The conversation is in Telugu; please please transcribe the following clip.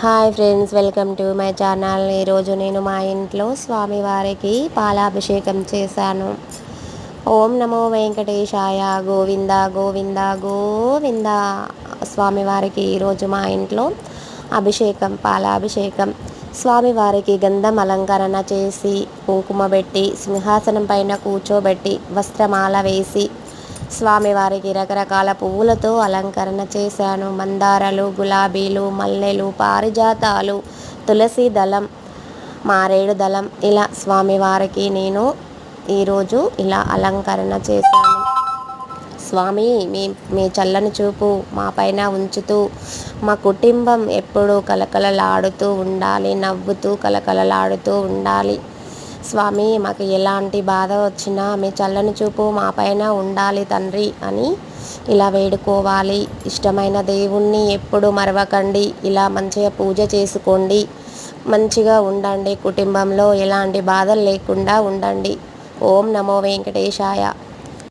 Hi friends, welcome to my channel. ఈరోజు నేను మా ఇంట్లో స్వామివారికి పాలాభిషేకం చేశాను. ఓం నమో వెంకటేశాయ, గోవింద గోవింద గోవింద. స్వామివారికి ఈరోజు మా ఇంట్లో అభిషేకం, పాలాభిషేకం. స్వామివారికి గంధం అలంకరణ చేసి, కుంకుమ పెట్టి, సింహాసనం పైన కూర్చోబెట్టి, వస్త్రమాల వేసి, స్వామివారికి రకరకాల పువ్వులతో అలంకరణ చేశాను. మందారాలు, గులాబీలు, మల్లెలు, పారిజాతాలు, తులసి దళం, మారేడు దళం, ఇలా స్వామివారికి నేను ఈరోజు ఇలా అలంకరణ చేశాను. స్వామి, మీ చల్లని చూపు మా పైన ఉంచుతూ, మా కుటుంబం ఎప్పుడూ కలకలలాడుతూ ఉండాలి, నవ్వుతూ కలకలలాడుతూ ఉండాలి. స్వామి, మాకు ఎలాంటి బాధ వచ్చినా మీ చల్లని చూపు మా పైన ఉండాలి తండ్రి అని ఇలా వేడుకోవాలి. ఇష్టమైన దేవుణ్ణి ఎప్పుడు మరవకండి. ఇలా మంచిగా పూజ చేసుకోండి, మంచిగా ఉండండి, కుటుంబంలో ఎలాంటి బాధలు లేకుండా ఉండండి. ఓం నమో వెంకటేశాయ.